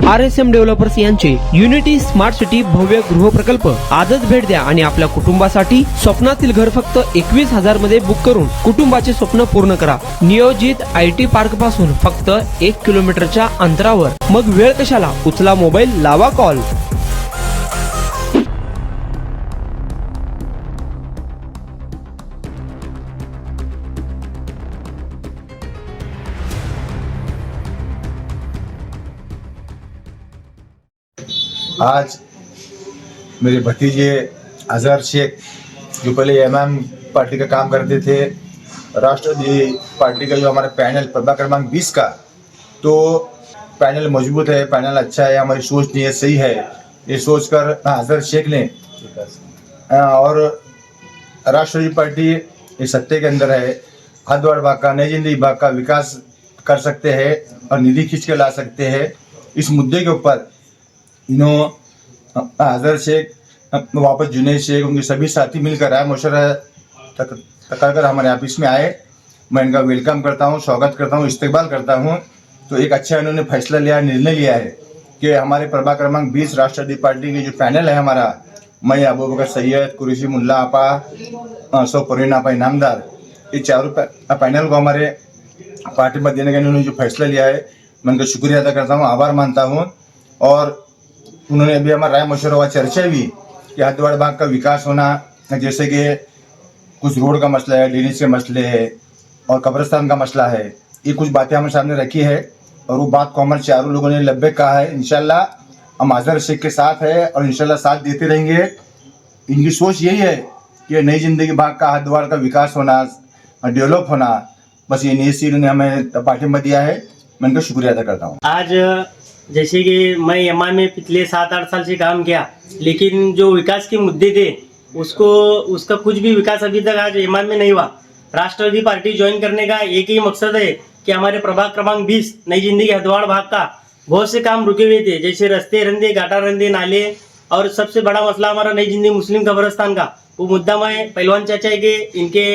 RSM developers यांचे unity smart city भव्य गृह प्रकल्प आजच भेट द्या आणि आपल्या कुटुंबासाठी स्वप्नातील घर फक्त 21,000 मध्ये बुक करून कुटुंबाचे स्वप्न पूर्ण करा। नियोजित IT पार्क पासून फक्त 1 किलोमीटरच्या अंतरावर। मग वेळ कशाला, उचला मोबाईल, लावा कॉल। आज मेरे भतीजे अजहर शेख जो पहले MM पार्टी का काम करते थे, राष्ट्रवादी पार्टी का जो हमारा पैनल प्रभाग क्रमांक 20 का, तो पैनल मजबूत है, पैनल अच्छा है, हमारी सोच नीयत सही है, ये सोचकर अजहर शेख ने और राष्ट्रवादी पार्टी इस सत्ते के अंदर है, हदवाड़ भाग का, नई जिंदगी भाग का विकास कर सकते हैं और निधि खींच के ला सकते हैं। इस मुद्दे के ऊपर अजहर शेख, वापस जुनैद शेख, उनके सभी साथी मिलकर राय मशवरा कर हमारे ऑफिस में आए। मैं इनका वेलकम करता हूं, स्वागत करता हूं, इस्तकबाल करता हूं। तो एक अच्छा इन्होंने फैसला लिया, निर्णय लिया है कि हमारे प्रभाग क्रमांक 20 राष्ट्रवादी पार्टी की जो पैनल है हमारा, मैं अबू बकर सैयद, कुरैशी मुल्ला आपा, सौ परवीन आपा इनामदार, ये चारों पैनल को हमारे पार्टी में देने का इन्होंने जो फैसला लिया है, मैं उनका शुक्रिया अदा करता हूँ, आभार मानता हूँ। और उन्होंने अभी हमारा राय मशवरा हुआ, चर्चा भी कि हदवाड़ भाग का विकास होना, जैसे कि कुछ रोड का मसला है, ड्रेनेज के मसले है और कब्रिस्तान का मसला है, ये कुछ बातें हमारे सामने रखी है और वो बात को हमारे चारों लोगों ने लब्बे कहा है। इंशाल्लाह हम अजहर शेख के साथ है और इंशाल्लाह साथ देते रहेंगे। इनकी सोच यही है कि नई जिंदगी भाग का, हदवाड़ का विकास होना, डेवलप होना, बस ये नीति इन्होंने हमें पार्टी में दिया है। मैं इनका शुक्रिया अदा करता हूँ। आज जैसे कि मैं एमआई में पिछले 7-8 साल से काम किया, लेकिन जो विकास के मुद्दे थे उसका कुछ भी विकास अभी तक आज एमआई में नहीं हुआ। राष्ट्रवादी पार्टी ज्वाइन करने का एक ही मकसद है कि हमारे प्रभाग क्रमांक 20 नई जिंदगी हदवाड़ भाग का बहुत से काम रुके हुए थे, जैसे रस्ते रंदे, गाटा रंदे, नाले, और सबसे बड़ा मसला हमारा नई जिंदगी मुस्लिम कब्रिस्तान का, वो मुद्दा मैं पहलवान चाचा के इनके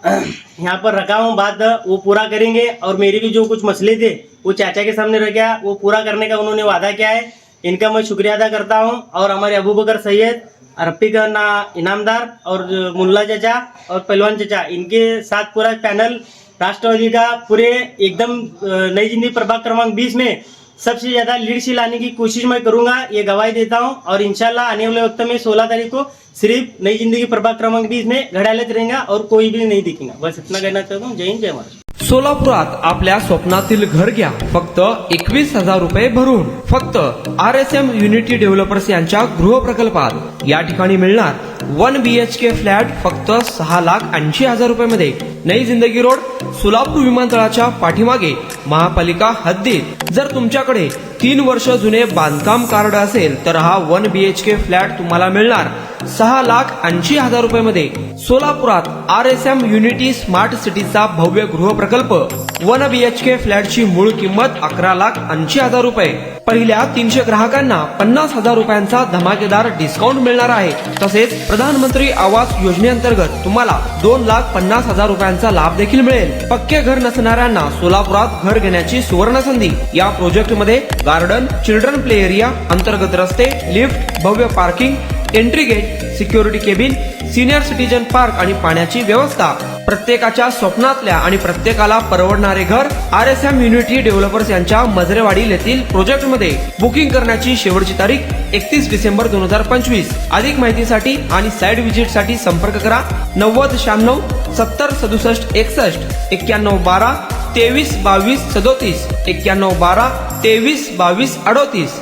यहाँ पर रखा हूँ, बात वो पूरा करेंगे। और मेरे भी जो कुछ मसले थे वो चाचा के सामने रखा, वो पूरा करने का उन्होंने वादा किया है। इनका मैं शुक्रिया अदा करता हूँ। और हमारे अबू बकर सैयद, रफीक इनामदार और मुल्ला चाचा और पहलवान चाचा, इनके साथ पूरा पैनल राष्ट्रवादी का पूरे एकदम नई जिंदगी प्रभाग क्रमांक 20 में सबसे ज्यादा लीड से लाने की कोशिश मैं करूंगा, ये गवाही देता हूं। और इंशाल्लाह आने वाले वक्त में 16 तारीख को सिर्फ नई जिंदगी प्रभाग क्रमांक 20 में घड्याळच रहेगा और कोई भी नहीं दिखेगा। बस इतना कहना चाहता हूँ। जय हिंद, जय महाराष्ट्र। सोलापुरात आपल्या स्वप्नातील घर घ्या फक्त 21,000 रुपये भरून। फक्त RSM युनिटी डेव्हलपर्स यांच्या गृह प्रकल्पात या ठिकाणी मिळणार 1 BHK फ्लॅट फक्त 6,80,000 रुपये मध्ये। नई जिंदगी रोड, सोलापूर विमानतळाच्या पाठीमागे, महापालिका हद्दीत। जर तुमच्याकडे 3 वर्ष जुने बांधकाम कार्ड असेल तर हा 1 BHK फ्लॅट तुम्हाला मिळणार 6,80,000 रुपये मध्ये। सोलापुरात RSM युनिटी स्मार्ट सिटीचा भव्य गृह प्रकल्प 1 BHK फ्लॅटची मूळ किंमत 11,80,000 रुपये। पहिल्या 300 ग्राहकांना 50,000 रुपयांचा धमाकेदार डिस्काउंट मिळणार आहे। तसेच प्रधानमंत्री आवास योजनेअंतर्गत तुम्हाला 2,50,000 रुपयांचा लाभ देखील मिळेल। पक्के घर नसणाऱ्यांना सोलापुरात घर घेण्याची सुवर्ण संधी। या प्रोजेक्ट मध्ये गार्डन, चिल्ड्रन प्ले एरिया, अंतर्गत रस्ते, लिफ्ट, भव्य parking, entry gate, security cabin, senior citizen park आणि पाण्याची व्यवस्था। प्रत्येकाच्या स्वप्नातल्या आणि प्रत्येकाला परवडणारे घर RSM युनिटी डेव्हलपर्स यांच्या मजरेवाडी येथील प्रोजेक्ट मध्ये। बुकिंग करण्याची शेवटची तारीख 31 डिसेंबर 2025। अधिक माहितीसाठी आणि साइट व्हिजिट साठी संपर्क करा 9096 70 67 61 91 12 23 22 37 91 12 23 22 38।